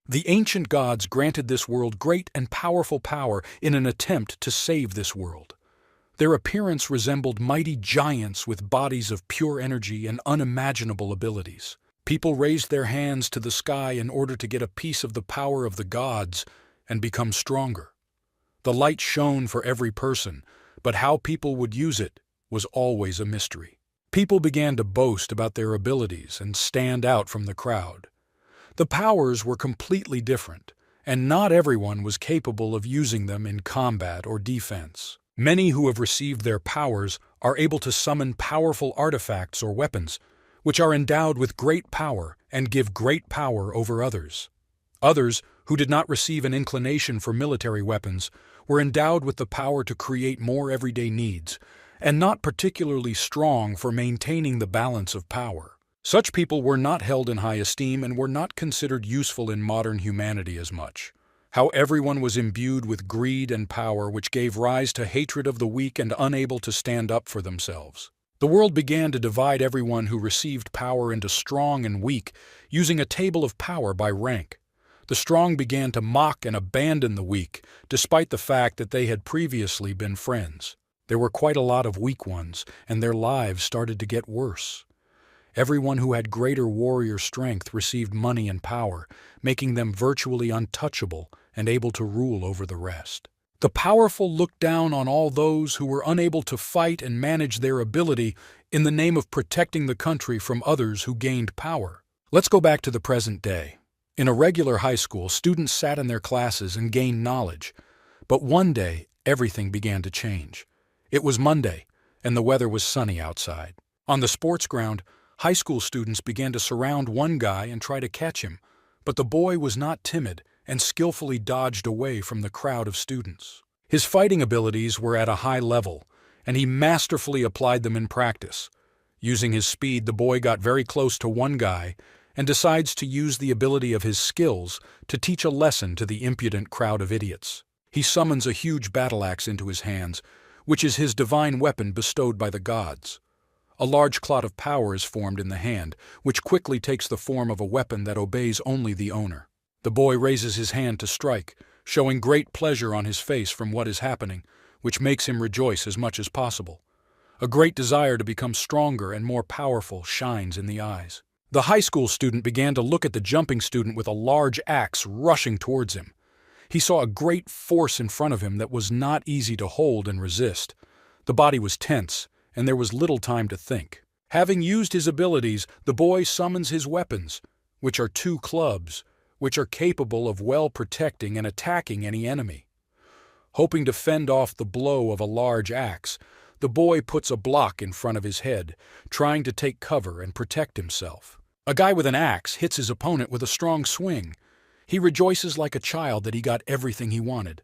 The ancient gods granted this world great and powerful power in an attempt to save this world. Their appearance resembled mighty giants with bodies of pure energy and unimaginable abilities. People raised their hands to the sky in order to get a piece of the power of the gods and become stronger. The light shone for every person, but how people would use it was always a mystery. People began to boast about their abilities and stand out from the crowd. The powers were completely different, and not everyone was capable of using them in combat or defense. Many who have received their powers are able to summon powerful artifacts or weapons, which are endowed with great power and give great power over others. Others, who did not receive an inclination for military weapons, were endowed with the power to create more everyday needs, and not particularly strong for maintaining the balance of power. Such people were not held in high esteem and were not considered useful in modern humanity as much. How everyone was imbued with greed and power, which gave rise to hatred of the weak and unable to stand up for themselves. The world began to divide everyone who received power into strong and weak, using a table of power by rank. The strong began to mock and abandon the weak, despite the fact that they had previously been friends. There were quite a lot of weak ones, and their lives started to get worse. Everyone who had greater warrior strength received money and power, making them virtually untouchable and able to rule over the rest. The powerful looked down on all those who were unable to fight and manage their ability in the name of protecting the country from others who gained power. Let's go back to the present day. In a regular high school, students sat in their classes and gained knowledge. But one day, everything began to change. It was Monday, and the weather was sunny outside. On the sports ground, high school students began to surround one guy and try to catch him, but the boy was not timid and skillfully dodged away from the crowd of students. His fighting abilities were at a high level, and he masterfully applied them in practice. Using his speed, the boy got very close to one guy and decides to use the ability of his skills to teach a lesson to the impudent crowd of idiots. He summons a huge battle axe into his hands, which is his divine weapon bestowed by the gods. A large clot of power is formed in the hand, which quickly takes the form of a weapon that obeys only the owner. The boy raises his hand to strike, showing great pleasure on his face from what is happening, which makes him rejoice as much as possible. A great desire to become stronger and more powerful shines in the eyes. The high school student began to look at the jumping student with a large axe rushing towards him. He saw a great force in front of him that was not easy to hold and resist. The body was tense, and there was little time to think. Having used his abilities, the boy summons his weapons, which are two clubs, which are capable of well protecting and attacking any enemy. Hoping to fend off the blow of a large axe, the boy puts a block in front of his head, trying to take cover and protect himself. A guy with an axe hits his opponent with a strong swing. He rejoices like a child that he got everything he wanted.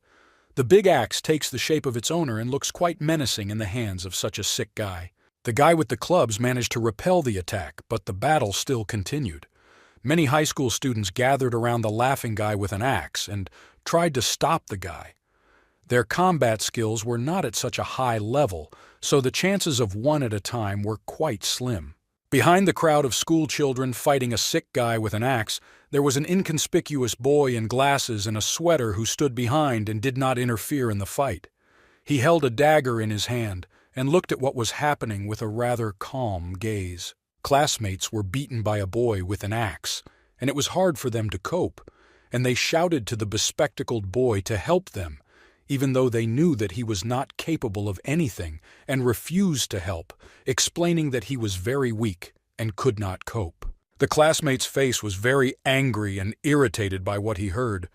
The big axe takes the shape of its owner and looks quite menacing in the hands of such a sick guy. The guy with the clubs managed to repel the attack, but the battle still continued. Many high school students gathered around the laughing guy with an axe and tried to stop the guy. Their combat skills were not at such a high level, so the chances of one at a time were quite slim. Behind the crowd of school children fighting a sick guy with an axe, there was an inconspicuous boy in glasses and a sweater who stood behind and did not interfere in the fight. He held a dagger in his hand and looked at what was happening with a rather calm gaze. Classmates were beaten by a boy with an axe, and it was hard for them to cope, and they shouted to the bespectacled boy to help them, even though they knew that he was not capable of anything and refused to help, explaining that he was very weak and could not cope. The classmate's face was very angry and irritated by what he heard.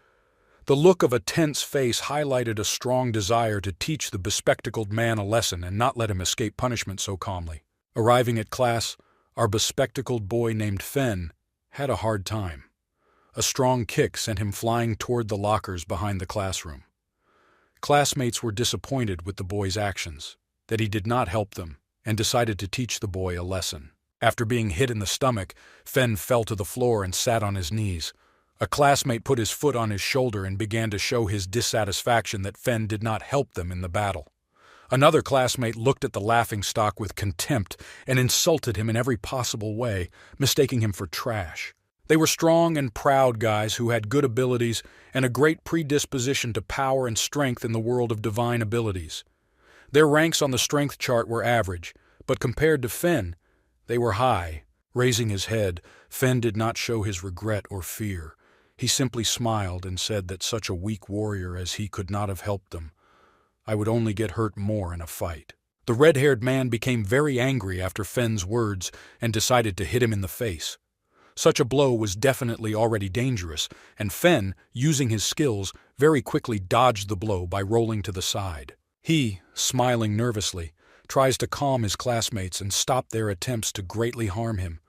The look of a tense face highlighted a strong desire to teach the bespectacled man a lesson and not let him escape punishment so calmly. Arriving at class, our bespectacled boy named Fen had a hard time. A strong kick sent him flying toward the lockers behind the classroom. Classmates were disappointed with the boy's actions, that he did not help them, and decided to teach the boy a lesson. After being hit in the stomach, Fen fell to the floor and sat on his knees. A classmate put his foot on his shoulder and began to show his dissatisfaction that Fen did not help them in the battle. Another classmate looked at the laughingstock with contempt and insulted him in every possible way, mistaking him for trash. They were strong and proud guys who had good abilities and a great predisposition to power and strength in the world of divine abilities. Their ranks on the strength chart were average, but compared to Fen, they were high. Raising his head, Fen did not show his regret or fear. He simply smiled and said that such a weak warrior as he could not have helped them. I would only get hurt more in a fight. The red-haired man became very angry after Fen's words and decided to hit him in the face. Such a blow was definitely already dangerous, and Fen, using his skills, very quickly dodged the blow by rolling to the side. He, smiling nervously, tries to calm his classmates and stop their attempts to greatly harm him.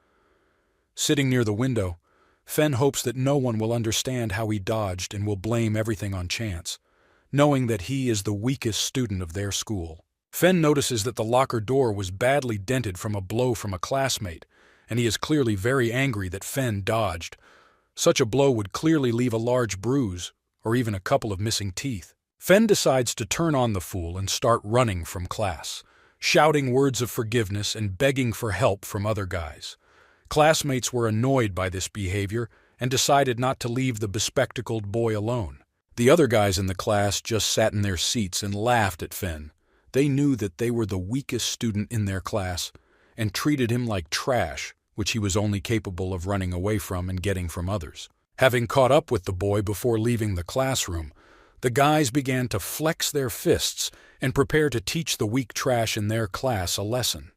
Sitting near the window, Fen hopes that no one will understand how he dodged and will blame everything on chance, knowing that he is the weakest student of their school. Fen notices that the locker door was badly dented from a blow from a classmate, and he is clearly very angry that Fen dodged. Such a blow would clearly leave a large bruise, or even a couple of missing teeth. Fen decides to turn on the fool and start running from class, shouting words of forgiveness and begging for help from other guys. Classmates were annoyed by this behavior and decided not to leave the bespectacled boy alone. The other guys in the class just sat in their seats and laughed at Fen. They knew that they were the weakest student in their class and treated him like trash, which he was only capable of running away from and getting from others. Having caught up with the boy before leaving the classroom, the guys began to flex their fists and prepare to teach the weak trash in their class a lesson.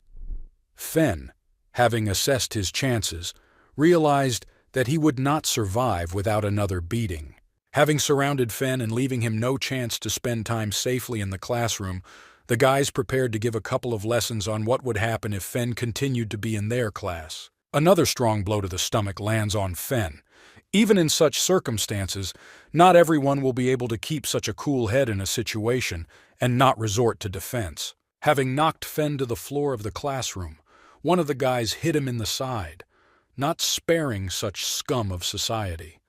Fen, having assessed his chances, realized that he would not survive without another beating. Having surrounded Fen and leaving him no chance to spend time safely in the classroom, the guys prepared to give a couple of lessons on what would happen if Fen continued to be in their class. Another strong blow to the stomach lands on Fen. Even in such circumstances, not everyone will be able to keep such a cool head in a situation and not resort to defense. Having knocked Fen to the floor of the classroom, one of the guys hit him in the side, not sparing such scum of society.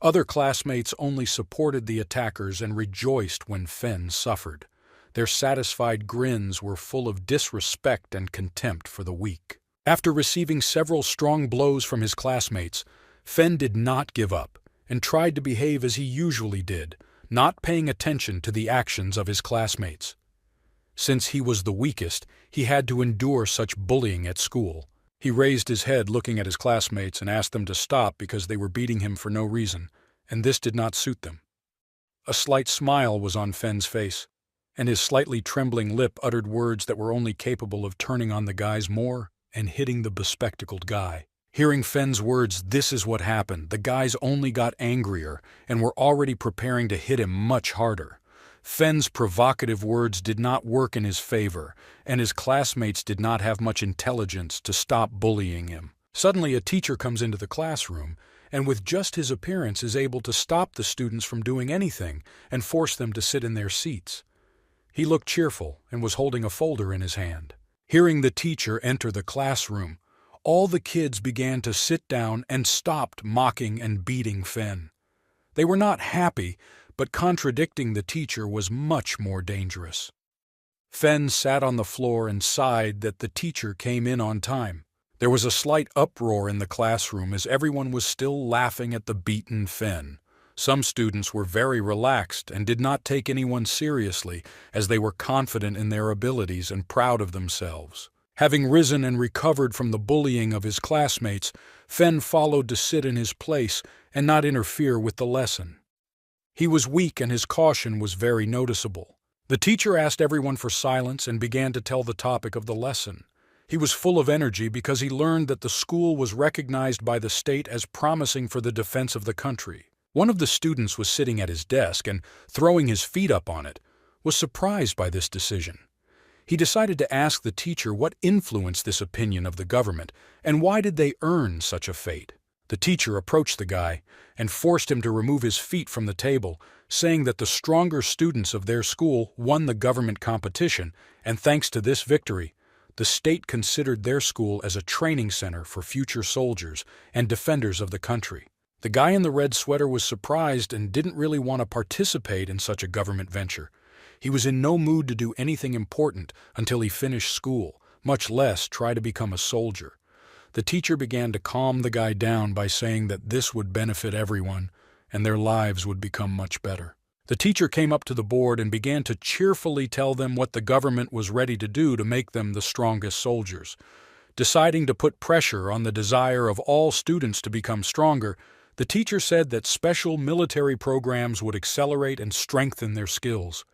Other classmates only supported the attackers and rejoiced when Fen suffered. Their satisfied grins were full of disrespect and contempt for the weak. After receiving several strong blows from his classmates, Fen did not give up and tried to behave as he usually did, not paying attention to the actions of his classmates. Since he was the weakest, he had to endure such bullying at school. He raised his head looking at his classmates and asked them to stop because they were beating him for no reason, and this did not suit them. A slight smile was on Fen's face, and his slightly trembling lip uttered words that were only capable of turning on the guys more and hitting the bespectacled guy. Hearing Fen's words, "This is what happened," the guys only got angrier and were already preparing to hit him much harder. Fen's provocative words did not work in his favor, and his classmates did not have much intelligence to stop bullying him. Suddenly, a teacher comes into the classroom, and with just his appearance is able to stop the students from doing anything and force them to sit in their seats. He looked cheerful and was holding a folder in his hand. Hearing the teacher enter the classroom, all the kids began to sit down and stopped mocking and beating Fen. They were not happy, but contradicting the teacher was much more dangerous. Fen sat on the floor and sighed that the teacher came in on time. There was a slight uproar in the classroom as everyone was still laughing at the beaten Fen. Some students were very relaxed and did not take anyone seriously, as they were confident in their abilities and proud of themselves. Having risen and recovered from the bullying of his classmates, Fen followed to sit in his place and not interfere with the lesson. He was weak and his caution was very noticeable. The teacher asked everyone for silence and began to tell the topic of the lesson. He was full of energy because he learned that the school was recognized by the state as promising for the defense of the country. One of the students was sitting at his desk and, throwing his feet up on it, was surprised by this decision. He decided to ask the teacher what influenced this opinion of the government and why did they earn such a fate. The teacher approached the guy and forced him to remove his feet from the table, saying that the stronger students of their school won the government competition, and thanks to this victory, the state considered their school as a training center for future soldiers and defenders of the country. The guy in the red sweater was surprised and didn't really want to participate in such a government venture. He was in no mood to do anything important until he finished school, much less try to become a soldier. The teacher began to calm the guy down by saying that this would benefit everyone, and their lives would become much better. The teacher came up to the board and began to cheerfully tell them what the government was ready to do to make them the strongest soldiers. Deciding to put pressure on the desire of all students to become stronger, the teacher said that special military programs would accelerate and strengthen their skills,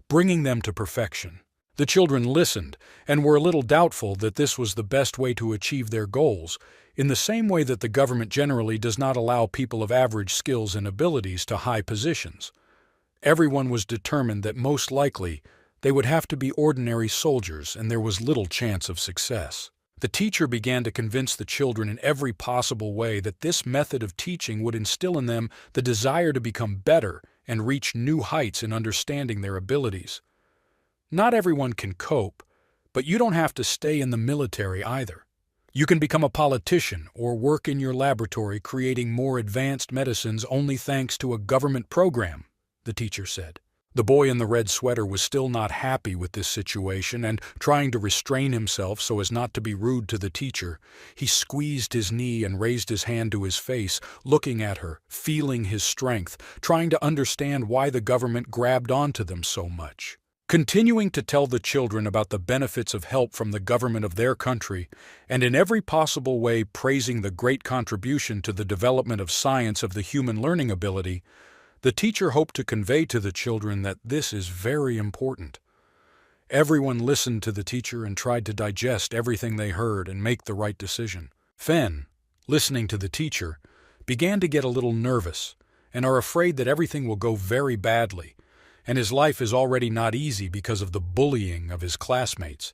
bringing them to perfection. The children listened and were a little doubtful that this was the best way to achieve their goals, in the same way that the government generally does not allow people of average skills and abilities to high positions. Everyone was determined that most likely they would have to be ordinary soldiers, and there was little chance of success. The teacher began to convince the children in every possible way that this method of teaching would instill in them the desire to become better and reach new heights in understanding their abilities. Not everyone can cope, but you don't have to stay in the military either. You can become a politician or work in your laboratory creating more advanced medicines only thanks to a government program, the teacher said. The boy in the red sweater was still not happy with this situation, and trying to restrain himself so as not to be rude to the teacher, he squeezed his knee and raised his hand to his face, looking at her, feeling his strength, trying to understand why the government grabbed onto them so much. Continuing to tell the children about the benefits of help from the government of their country, and in every possible way praising the great contribution to the development of science of the human learning ability, the teacher hoped to convey to the children that this is very important. Everyone listened to the teacher and tried to digest everything they heard and make the right decision. Fen, listening to the teacher, began to get a little nervous and are afraid that everything will go very badly, and his life is already not easy because of the bullying of his classmates.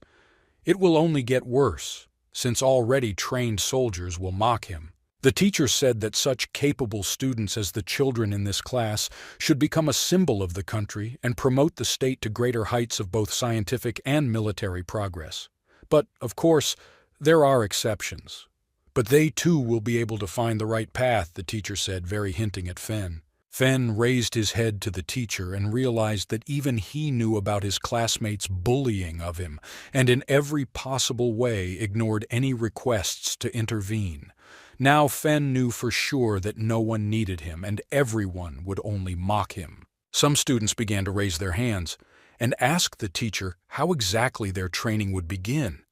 It will only get worse, since already trained soldiers will mock him. The teacher said that such capable students as the children in this class should become a symbol of the country and promote the state to greater heights of both scientific and military progress. But, of course, there are exceptions. But they too will be able to find the right path, the teacher said, very hinting at Fen. Fen raised his head to the teacher and realized that even he knew about his classmates' bullying of him, and in every possible way ignored any requests to intervene. Now Fen knew for sure that no one needed him, and everyone would only mock him. Some students began to raise their hands and ask the teacher how exactly their training would begin,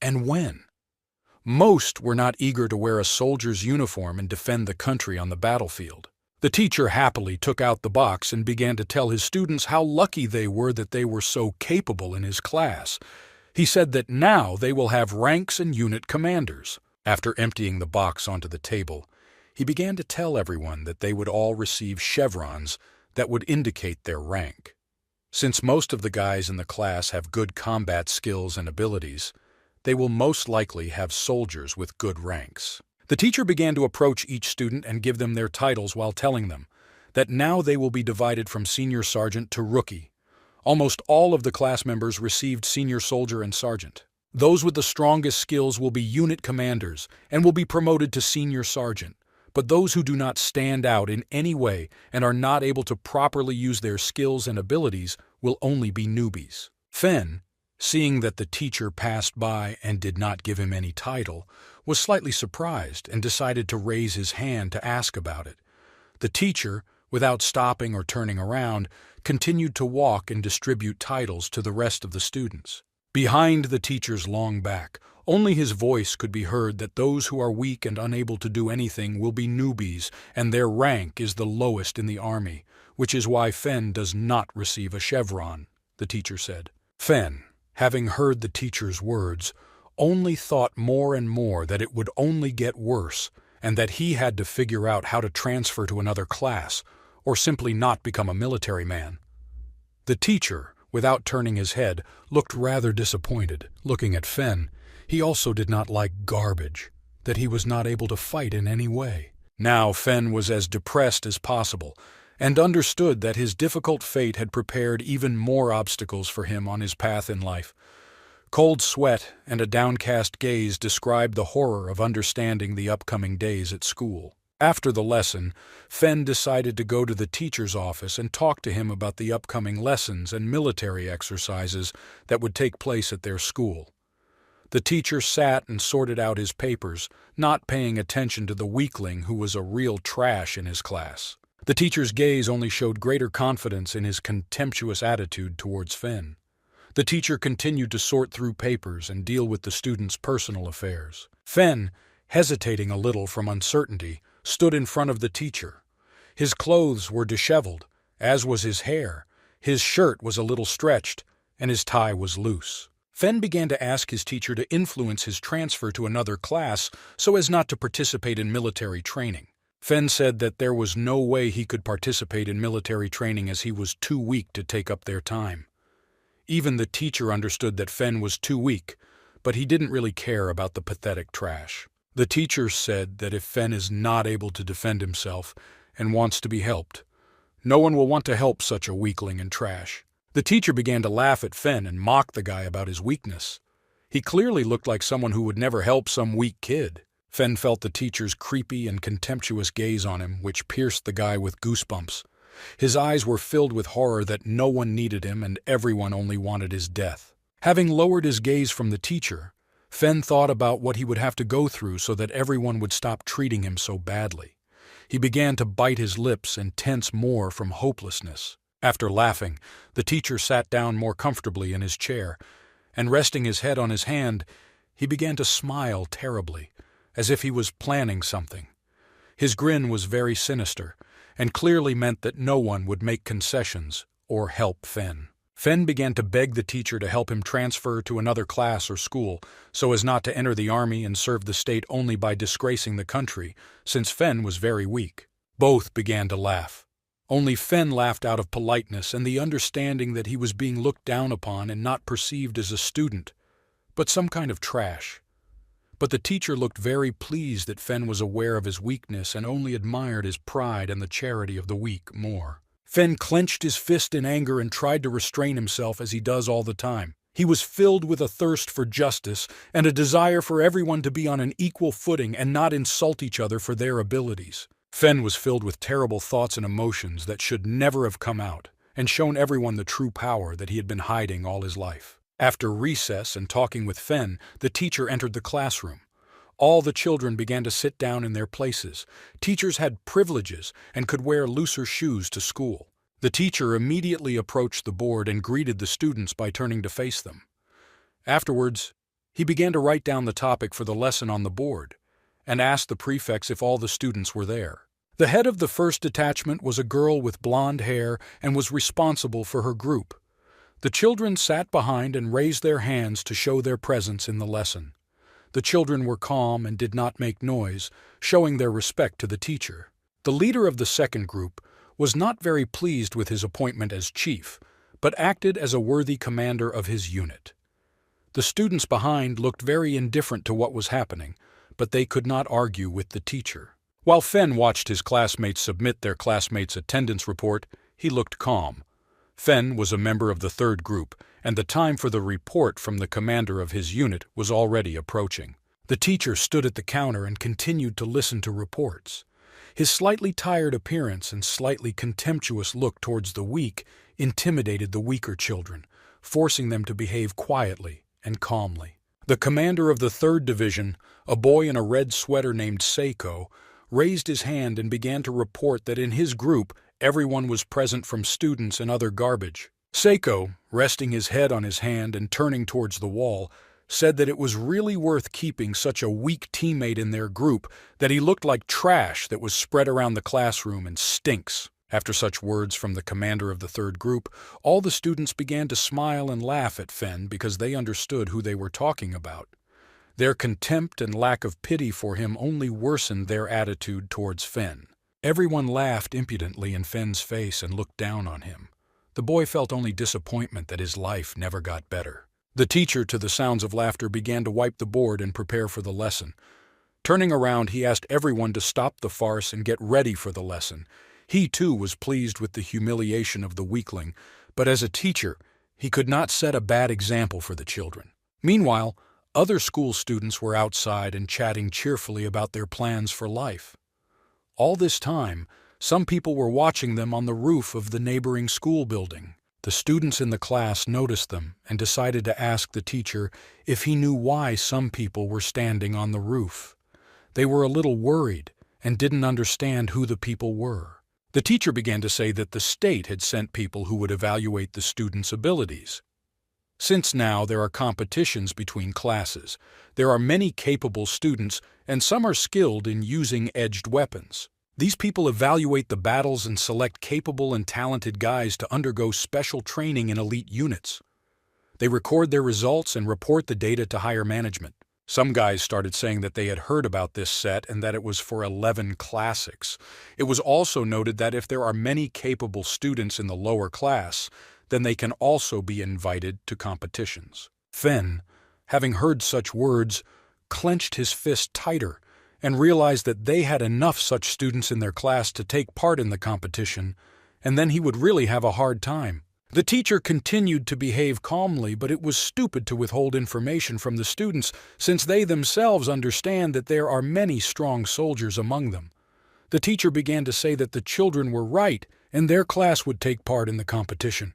and when. Most were not eager to wear a soldier's uniform and defend the country on the battlefield. The teacher happily took out the box and began to tell his students how lucky they were that they were so capable in his class. He said that now they will have ranks and unit commanders. After emptying the box onto the table, he began to tell everyone that they would all receive chevrons that would indicate their rank. Since most of the guys in the class have good combat skills and abilities, they will most likely have soldiers with good ranks. The teacher began to approach each student and give them their titles while telling them that now they will be divided from senior sergeant to rookie. Almost all of the class members received senior soldier and sergeant. Those with the strongest skills will be unit commanders and will be promoted to senior sergeant, but those who do not stand out in any way and are not able to properly use their skills and abilities will only be newbies. Fen, seeing that the teacher passed by and did not give him any title, was slightly surprised and decided to raise his hand to ask about it. The teacher, without stopping or turning around, continued to walk and distribute titles to the rest of the students. Behind the teacher's long back, only his voice could be heard that those who are weak and unable to do anything will be newbies, and their rank is the lowest in the army, which is why Fen does not receive a chevron, the teacher said. Fen, having heard the teacher's words, only thought more and more that it would only get worse, and that he had to figure out how to transfer to another class, or simply not become a military man. The teacher, without turning his head, looked rather disappointed. Looking at Fen, he also did not like garbage, that he was not able to fight in any way. Now Fen was as depressed as possible, and understood that his difficult fate had prepared even more obstacles for him on his path in life. Cold sweat and a downcast gaze described the horror of understanding the upcoming days at school. After the lesson, Fen decided to go to the teacher's office and talk to him about the upcoming lessons and military exercises that would take place at their school. The teacher sat and sorted out his papers, not paying attention to the weakling who was a real trash in his class. The teacher's gaze only showed greater confidence in his contemptuous attitude towards Finn. The teacher continued to sort through papers and deal with the student's personal affairs. Finn, hesitating a little from uncertainty, stood in front of the teacher. His clothes were disheveled, as was his hair. His shirt was a little stretched, and his tie was loose. Finn began to ask his teacher to influence his transfer to another class so as not to participate in military training. Finn said that there was no way he could participate in military training as he was too weak to take up their time. Even the teacher understood that Finn was too weak, but he didn't really care about the pathetic trash. The teacher said that if Finn is not able to defend himself and wants to be helped, no one will want to help such a weakling and trash. The teacher began to laugh at Finn and mock the guy about his weakness. He clearly looked like someone who would never help some weak kid. Finn felt the teacher's creepy and contemptuous gaze on him, which pierced the guy with goosebumps. His eyes were filled with horror that no one needed him and everyone only wanted his death. Having lowered his gaze from the teacher, Finn thought about what he would have to go through so that everyone would stop treating him so badly. He began to bite his lips and tense more from hopelessness. After laughing, the teacher sat down more comfortably in his chair, and resting his head on his hand, he began to smile terribly, as if he was planning something. His grin was very sinister, and clearly meant that no one would make concessions or help Finn. Finn began to beg the teacher to help him transfer to another class or school, so as not to enter the army and serve the state only by disgracing the country, since Finn was very weak. Both began to laugh. Only Finn laughed out of politeness and the understanding that he was being looked down upon and not perceived as a student, but some kind of trash. But the teacher looked very pleased that Finn was aware of his weakness and only admired his pride and the charity of the weak more. Finn clenched his fist in anger and tried to restrain himself as he does all the time. He was filled with a thirst for justice and a desire for everyone to be on an equal footing and not insult each other for their abilities. Finn was filled with terrible thoughts and emotions that should never have come out and shown everyone the true power that he had been hiding all his life. After recess and talking with Finn, the teacher entered the classroom. All the children began to sit down in their places. Teachers had privileges and could wear looser shoes to school. The teacher immediately approached the board and greeted the students by turning to face them. Afterwards, he began to write down the topic for the lesson on the board and asked the prefects if all the students were there. The head of the first detachment was a girl with blonde hair and was responsible for her group. The children sat behind and raised their hands to show their presence in the lesson. The children were calm and did not make noise, showing their respect to the teacher. The leader of the second group was not very pleased with his appointment as chief, but acted as a worthy commander of his unit. The students behind looked very indifferent to what was happening, but they could not argue with the teacher. While Finn watched his classmates submit their classmates' attendance report, he looked calm. Finn was a member of the third group, and the time for the report from the commander of his unit was already approaching. The teacher stood at the counter and continued to listen to reports. His slightly tired appearance and slightly contemptuous look towards the weak intimidated the weaker children, forcing them to behave quietly and calmly. The commander of the 3rd Division, a boy in a red sweater named Seiko, raised his hand and began to report that in his group everyone was present from students and other garbage. Seiko, resting his head on his hand and turning towards the wall, said that it was really worth keeping such a weak teammate in their group, that he looked like trash that was spread around the classroom and stinks. After such words from the commander of the 3rd group, all the students began to smile and laugh at Finn because they understood who they were talking about. Their contempt and lack of pity for him only worsened their attitude towards Finn. Everyone laughed impudently in Finn's face and looked down on him. The boy felt only disappointment that his life never got better. The teacher, to the sounds of laughter, began to wipe the board and prepare for the lesson. Turning around, he asked everyone to stop the farce and get ready for the lesson. He, too, was pleased with the humiliation of the weakling, but as a teacher, he could not set a bad example for the children. Meanwhile, other school students were outside and chatting cheerfully about their plans for life. All this time, some people were watching them on the roof of the neighboring school building. The students in the class noticed them and decided to ask the teacher if he knew why some people were standing on the roof. They were a little worried and didn't understand who the people were. The teacher began to say that the state had sent people who would evaluate the students' abilities. Since now there are competitions between classes, there are many capable students and some are skilled in using edged weapons. These people evaluate the battles and select capable and talented guys to undergo special training in elite units. They record their results and report the data to higher management. Some guys started saying that they had heard about this set and that it was for 11 classics. It was also noted that if there are many capable students in the lower class, then they can also be invited to competitions. Fen, having heard such words, clenched his fist tighter and realized that they had enough such students in their class to take part in the competition, and then he would really have a hard time. The teacher continued to behave calmly, but it was stupid to withhold information from the students since they themselves understand that there are many strong soldiers among them. The teacher began to say that the children were right and their class would take part in the competition,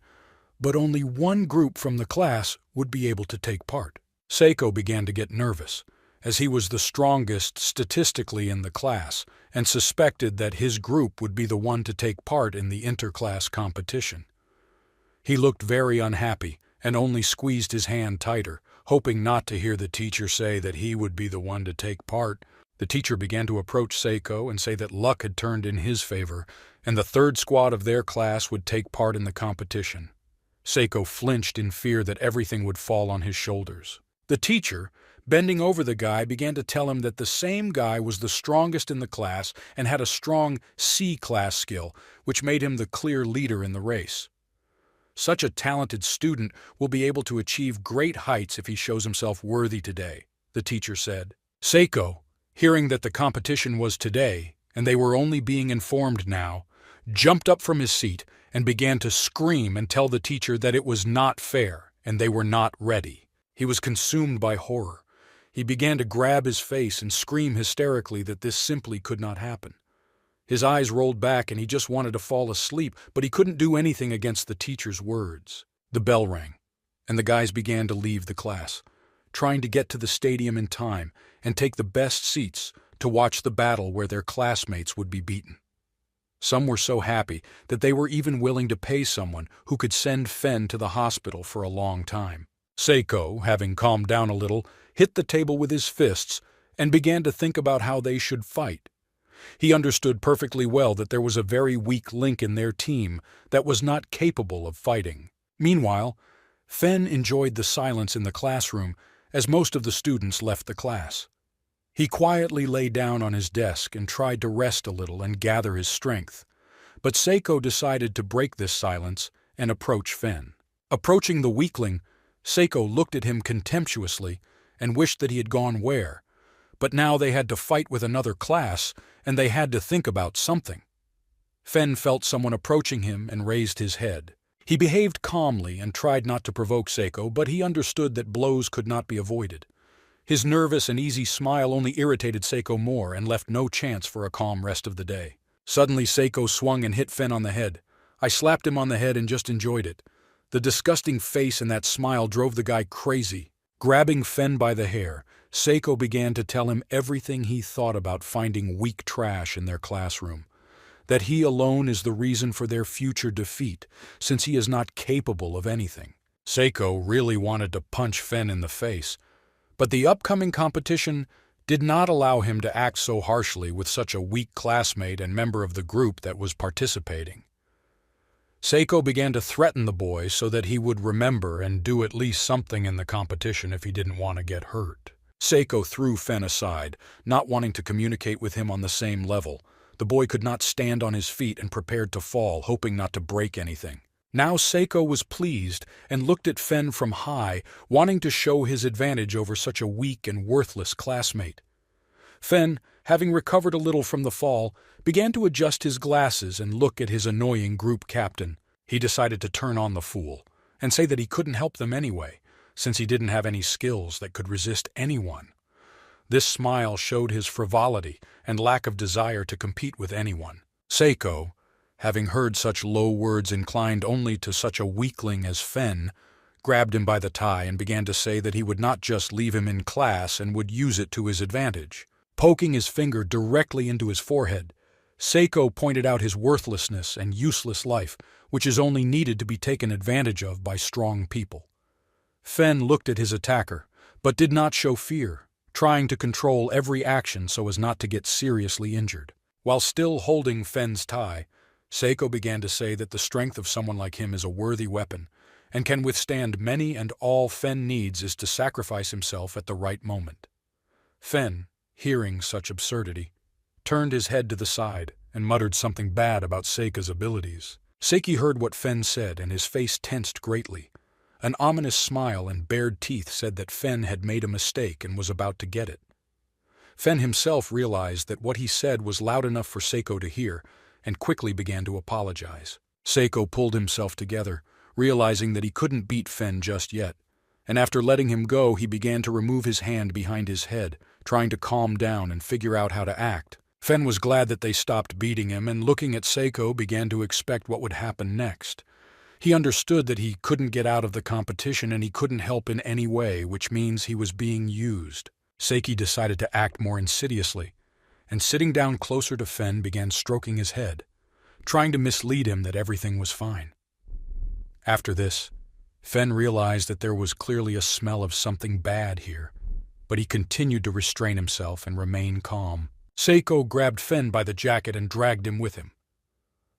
but only one group from the class would be able to take part. Seiko began to get nervous, as he was the strongest statistically in the class and suspected that his group would be the one to take part in the interclass competition. He looked very unhappy and only squeezed his hand tighter, hoping not to hear the teacher say that he would be the one to take part. The teacher began to approach Seiko and say that luck had turned in his favor, and the third squad of their class would take part in the competition. Seiko flinched in fear that everything would fall on his shoulders. The teacher, bending over the guy, began to tell him that the same guy was the strongest in the class and had a strong C-class skill, which made him the clear leader in the race. Such a talented student will be able to achieve great heights if he shows himself worthy today, the teacher said. Seiko, hearing that the competition was today, and they were only being informed now, jumped up from his seat and began to scream and tell the teacher that it was not fair and they were not ready. He was consumed by horror. He began to grab his face and scream hysterically that this simply could not happen. His eyes rolled back and he just wanted to fall asleep, but he couldn't do anything against the teacher's words. The bell rang, and the guys began to leave the class, trying to get to the stadium in time and take the best seats to watch the battle where their classmates would be beaten. Some were so happy that they were even willing to pay someone who could send Fen to the hospital for a long time. Seiko, having calmed down a little, hit the table with his fists and began to think about how they should fight. He understood perfectly well that there was a very weak link in their team that was not capable of fighting. Meanwhile, Fen enjoyed the silence in the classroom as most of the students left the class. He quietly lay down on his desk and tried to rest a little and gather his strength. But Seiko decided to break this silence and approach Fen. Approaching the weakling, Seiko looked at him contemptuously and wished that he had gone where. But now they had to fight with another class, and they had to think about something. Fen felt someone approaching him and raised his head. He behaved calmly and tried not to provoke Seiko, but he understood that blows could not be avoided. His nervous and easy smile only irritated Seiko more and left no chance for a calm rest of the day. Suddenly Seiko swung and hit Fen on the head. I slapped him on the head and just enjoyed it. The disgusting face and that smile drove the guy crazy. Grabbing Fen by the hair, Seiko began to tell him everything he thought about finding weak trash in their classroom. That he alone is the reason for their future defeat, since he is not capable of anything. Seiko really wanted to punch Fen in the face, but the upcoming competition did not allow him to act so harshly with such a weak classmate and member of the group that was participating. Seiko began to threaten the boy so that he would remember and do at least something in the competition if he didn't want to get hurt. Seiko threw Fen aside, not wanting to communicate with him on the same level. The boy could not stand on his feet and prepared to fall, hoping not to break anything. Now Seiko was pleased and looked at Fen from high, wanting to show his advantage over such a weak and worthless classmate. Fen, having recovered a little from the fall, began to adjust his glasses and look at his annoying group captain. He decided to turn on the fool and say that he couldn't help them anyway, since he didn't have any skills that could resist anyone. This smile showed his frivolity and lack of desire to compete with anyone. Seiko, having heard such low words inclined only to such a weakling as Fen, grabbed him by the tie and began to say that he would not just leave him in class and would use it to his advantage. Poking his finger directly into his forehead, Seiko pointed out his worthlessness and useless life, which is only needed to be taken advantage of by strong people. Fen looked at his attacker, but did not show fear, trying to control every action so as not to get seriously injured. While still holding Fen's tie, Seiko began to say that the strength of someone like him is a worthy weapon, and can withstand many, and all Fen needs is to sacrifice himself at the right moment. Fen, hearing such absurdity, turned his head to the side and muttered something bad about Seika's abilities. Seiki heard what Fen said, and his face tensed greatly. An ominous smile and bared teeth said that Fen had made a mistake and was about to get it. Fen himself realized that what he said was loud enough for Seiko to hear, and quickly began to apologize. Seiko pulled himself together, realizing that he couldn't beat Fen just yet, and after letting him go, he began to remove his hand behind his head, trying to calm down and figure out how to act. Fen was glad that they stopped beating him, and looking at Seiko began to expect what would happen next. He understood that he couldn't get out of the competition and he couldn't help in any way, which means he was being used. Seiki decided to act more insidiously, and sitting down closer to Fen began stroking his head, trying to mislead him that everything was fine. After this, Fen realized that there was clearly a smell of something bad here, but he continued to restrain himself and remain calm. Seiko grabbed Fen by the jacket and dragged him with him.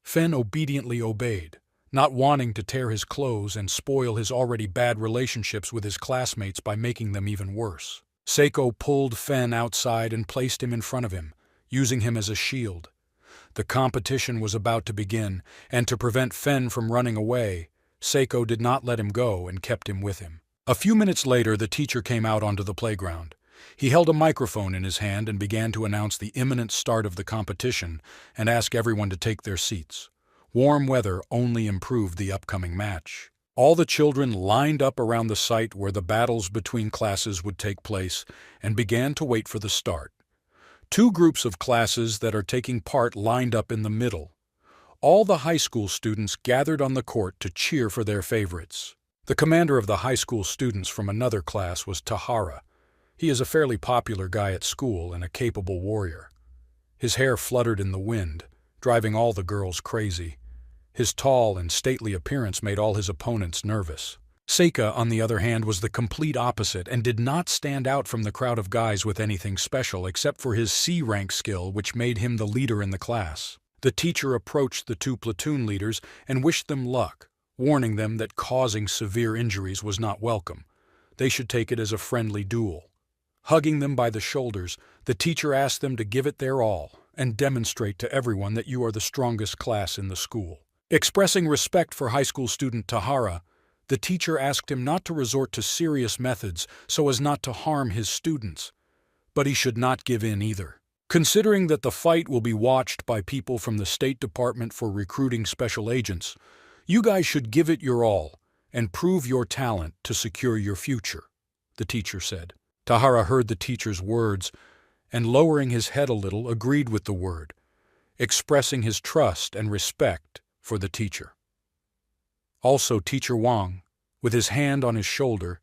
Fen obediently obeyed, not wanting to tear his clothes and spoil his already bad relationships with his classmates by making them even worse. Seiko pulled Fen outside and placed him in front of him, using him as a shield. The competition was about to begin, and to prevent Fen from running away, Seiko did not let him go and kept him with him. A few minutes later, the teacher came out onto the playground. He held a microphone in his hand and began to announce the imminent start of the competition and ask everyone to take their seats. Warm weather only improved the upcoming match. All the children lined up around the site where the battles between classes would take place and began to wait for the start. Two groups of classes that are taking part lined up in the middle. All the high school students gathered on the court to cheer for their favorites. The commander of the high school students from another class was Tahara. He is a fairly popular guy at school and a capable warrior. His hair fluttered in the wind, driving all the girls crazy. His tall and stately appearance made all his opponents nervous. Seika, on the other hand, was the complete opposite and did not stand out from the crowd of guys with anything special except for his C-rank skill, which made him the leader in the class. The teacher approached the two platoon leaders and wished them luck, warning them that causing severe injuries was not welcome. They should take it as a friendly duel. Hugging them by the shoulders, the teacher asked them to give it their all and demonstrate to everyone that you are the strongest class in the school. Expressing respect for high school student Tahara, the teacher asked him not to resort to serious methods so as not to harm his students, but he should not give in either. Considering that the fight will be watched by people from the State Department for recruiting special agents, you guys should give it your all and prove your talent to secure your future, the teacher said. Tahara heard the teacher's words and, lowering his head a little, agreed with the word, expressing his trust and respect for the teacher. Also, Teacher Wang, with his hand on his shoulder,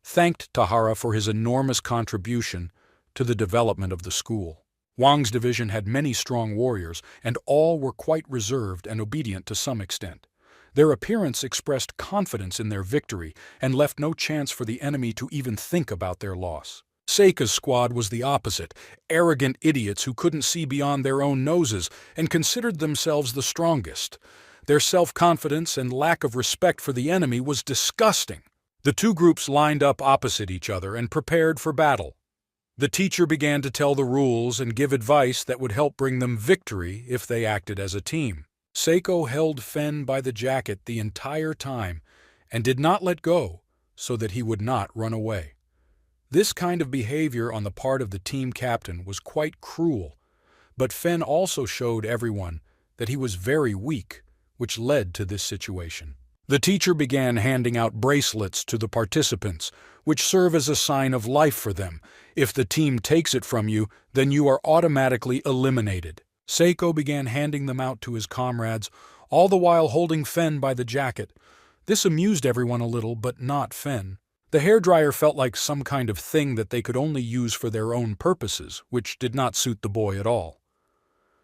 thanked Tahara for his enormous contribution to the development of the school. Wang's division had many strong warriors, and all were quite reserved and obedient to some extent. Their appearance expressed confidence in their victory and left no chance for the enemy to even think about their loss. Seika's squad was the opposite, arrogant idiots who couldn't see beyond their own noses and considered themselves the strongest. Their self-confidence and lack of respect for the enemy was disgusting. The two groups lined up opposite each other and prepared for battle. The teacher began to tell the rules and give advice that would help bring them victory if they acted as a team. Seiko held Fen by the jacket the entire time and did not let go so that he would not run away. This kind of behavior on the part of the team captain was quite cruel, but Fen also showed everyone that he was very weak, which led to this situation. The teacher began handing out bracelets to the participants, which serve as a sign of life for them. If the team takes it from you, then you are automatically eliminated. Seiko began handing them out to his comrades, all the while holding Fen by the jacket. This amused everyone a little, but not Fen. The hairdryer felt like some kind of thing that they could only use for their own purposes, which did not suit the boy at all.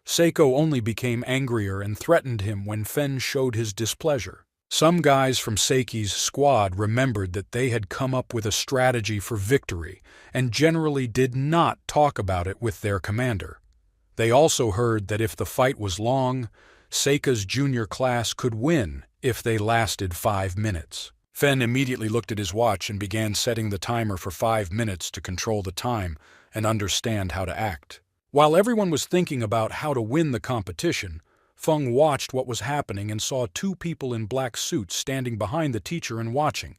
Seiko only became angrier and threatened him when Fen showed his displeasure. Some guys from Seiki's squad remembered that they had come up with a strategy for victory and generally did not talk about it with their commander. They also heard that if the fight was long, Seika's junior class could win if they lasted 5 minutes. Fen immediately looked at his watch and began setting the timer for 5 minutes to control the time and understand how to act. While everyone was thinking about how to win the competition, Feng watched what was happening and saw 2 people in black suits standing behind the teacher and watching.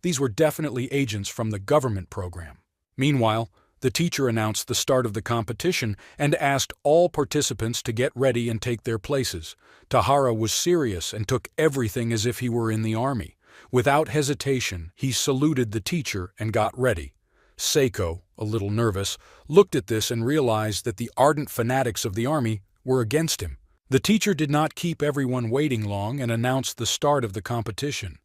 These were definitely agents from the government program. Meanwhile, the teacher announced the start of the competition and asked all participants to get ready and take their places. Tahara was serious and took everything as if he were in the army. Without hesitation, he saluted the teacher and got ready. Seiko, a little nervous, looked at this and realized that the ardent fanatics of the army were against him. The teacher did not keep everyone waiting long and announced the start of the competition.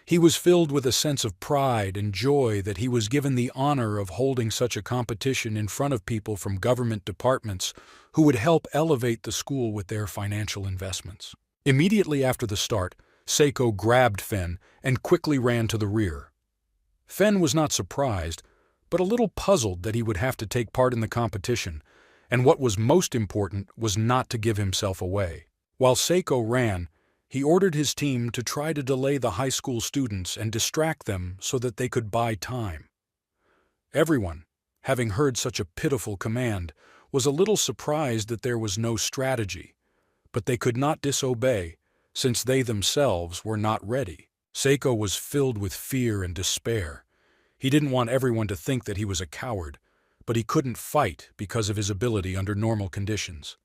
He was filled with a sense of pride and joy that he was given the honor of holding such a competition in front of people from government departments who would help elevate the school with their financial investments. Immediately after the start, Seiko grabbed Fen and quickly ran to the rear. Fen was not surprised, but a little puzzled that he would have to take part in the competition, and what was most important was not to give himself away. While Seiko ran, he ordered his team to try to delay the high school students and distract them so that they could buy time. Everyone, having heard such a pitiful command, was a little surprised that there was no strategy, but they could not disobey, since they themselves were not ready. Seiko was filled with fear and despair. He didn't want everyone to think that he was a coward, but he couldn't fight because of his ability under normal conditions.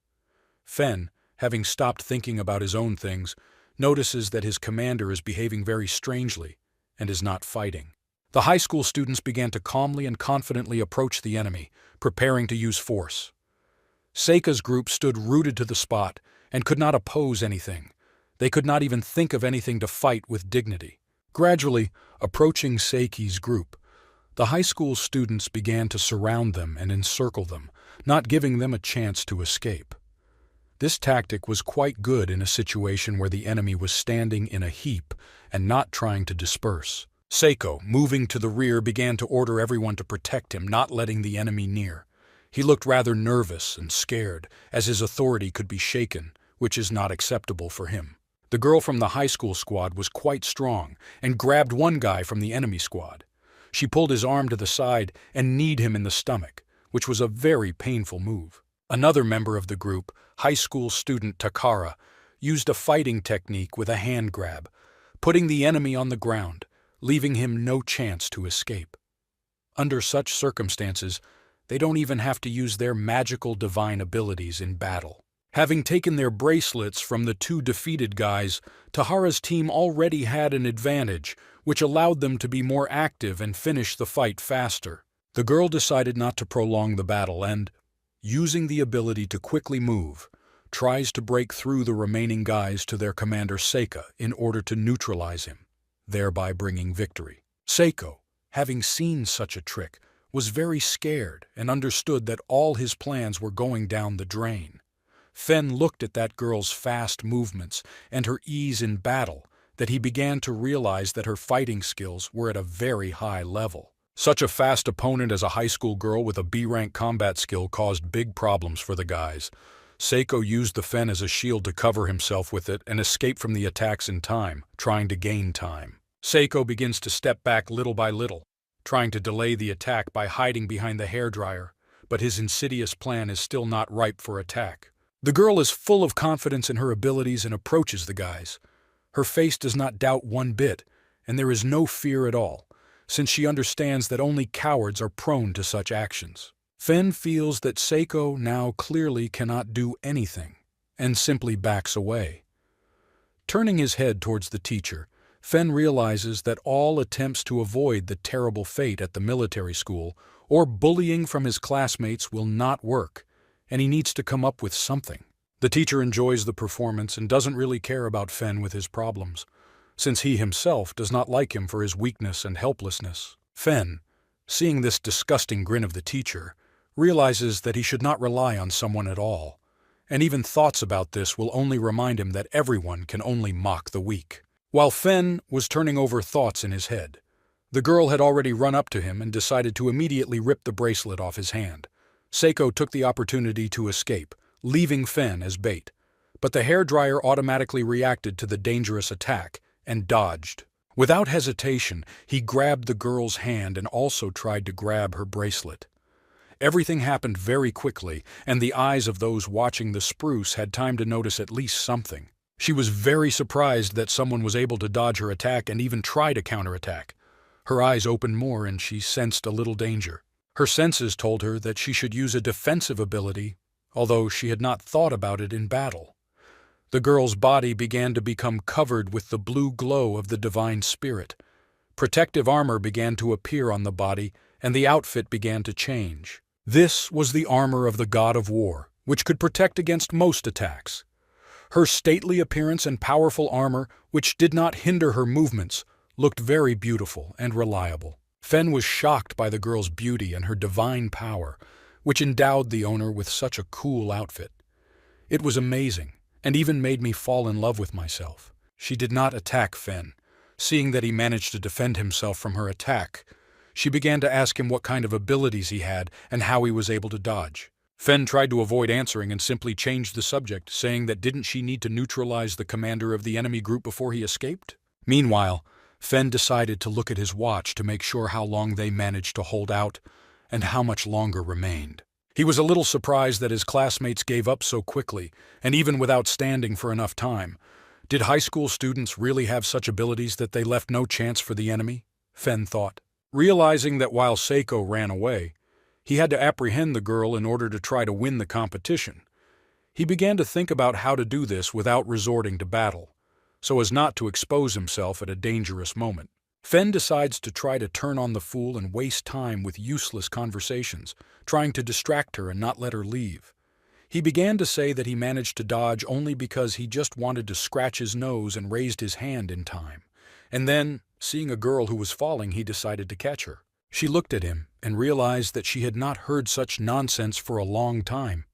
Fen, having stopped thinking about his own things, notices that his commander is behaving very strangely and is not fighting. The high school students began to calmly and confidently approach the enemy, preparing to use force. Seika's group stood rooted to the spot and could not oppose anything. They could not even think of anything to fight with dignity. Gradually, approaching Seiki's group, the high school students began to surround them and encircle them, not giving them a chance to escape. This tactic was quite good in a situation where the enemy was standing in a heap and not trying to disperse. Seiko, moving to the rear, began to order everyone to protect him, not letting the enemy near. He looked rather nervous and scared, as his authority could be shaken, which is not acceptable for him. The girl from the high school squad was quite strong and grabbed one guy from the enemy squad. She pulled his arm to the side and kneed him in the stomach, which was a very painful move. Another member of the group, high school student Takara, used a fighting technique with a hand grab, putting the enemy on the ground, leaving him no chance to escape. Under such circumstances, they don't even have to use their magical divine abilities in battle. Having taken their bracelets from the 2 defeated guys, Tahara's team already had an advantage, which allowed them to be more active and finish the fight faster. The girl decided not to prolong the battle and, using the ability to quickly move, tries to break through the remaining guys to their commander Seika in order to neutralize him, thereby bringing victory. Seiko, having seen such a trick, was very scared and understood that all his plans were going down the drain. Fen looked at that girl's fast movements and her ease in battle that he began to realize that her fighting skills were at a very high level. Such a fast opponent as a high school girl with a B-rank combat skill caused big problems for the guys. Seiko used the Fen as a shield to cover himself with it and escape from the attacks in time, trying to gain time. Seiko begins to step back little by little, trying to delay the attack by hiding behind the hairdryer, but his insidious plan is still not ripe for attack. The girl is full of confidence in her abilities and approaches the guys. Her face does not doubt one bit, and there is no fear at all, since she understands that only cowards are prone to such actions. Fen feels that Seiko now clearly cannot do anything, and simply backs away. Turning his head towards the teacher, Fen realizes that all attempts to avoid the terrible fate at the military school or bullying from his classmates will not work, and he needs to come up with something. The teacher enjoys the performance and doesn't really care about Fen with his problems, since he himself does not like him for his weakness and helplessness. Fen, seeing this disgusting grin of the teacher, realizes that he should not rely on someone at all, and even thoughts about this will only remind him that everyone can only mock the weak. While Fen was turning over thoughts in his head, the girl had already run up to him and decided to immediately rip the bracelet off his hand. Seiko took the opportunity to escape, leaving Fen as bait, but the hairdryer automatically reacted to the dangerous attack and dodged. Without hesitation, he grabbed the girl's hand and also tried to grab her bracelet. Everything happened very quickly, and the eyes of those watching the spruce had time to notice at least something. She was very surprised that someone was able to dodge her attack and even try to counterattack. Her eyes opened more and she sensed a little danger. Her senses told her that she should use a defensive ability, although she had not thought about it in battle. The girl's body began to become covered with the blue glow of the divine spirit. Protective armor began to appear on the body, and the outfit began to change. This was the armor of the god of war, which could protect against most attacks. Her stately appearance and powerful armor, which did not hinder her movements, looked very beautiful and reliable. Fen was shocked by the girl's beauty and her divine power, which endowed the owner with such a cool outfit. It was amazing, and even made me fall in love with myself. She did not attack Fen. Seeing that he managed to defend himself from her attack, she began to ask him what kind of abilities he had and how he was able to dodge. Fen tried to avoid answering and simply changed the subject, saying that didn't she need to neutralize the commander of the enemy group before he escaped? Meanwhile, Fen decided to look at his watch to make sure how long they managed to hold out and how much longer remained. He was a little surprised that his classmates gave up so quickly, and even without standing for enough time. Did high school students really have such abilities that they left no chance for the enemy? Fen thought. Realizing that while Seiko ran away, he had to apprehend the girl in order to try to win the competition, he began to think about how to do this without resorting to battle, so as not to expose himself at a dangerous moment. Fen decides to try to turn on the fool and waste time with useless conversations, trying to distract her and not let her leave. He began to say that he managed to dodge only because he just wanted to scratch his nose and raised his hand in time. And then, seeing a girl who was falling, he decided to catch her. She looked at him and realized that she had not heard such nonsense for a long time.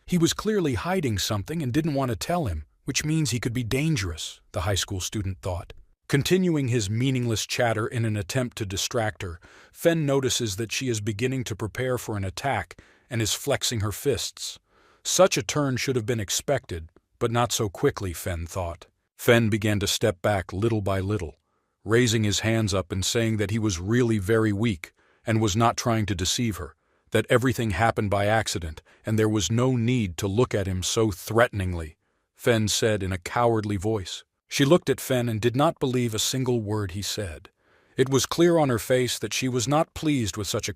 He was clearly hiding something and didn't want to tell him, which means he could be dangerous, the high school student thought. Continuing his meaningless chatter in an attempt to distract her, Fen notices that she is beginning to prepare for an attack and is flexing her fists. Such a turn should have been expected, but not so quickly, Fen thought. Fen began to step back little by little, raising his hands up and saying that he was really very weak and was not trying to deceive her, that everything happened by accident and there was no need to look at him so threateningly, Fen said in a cowardly voice. She looked at Fen and did not believe a single word he said. It was clear on her face that she was not pleased with such a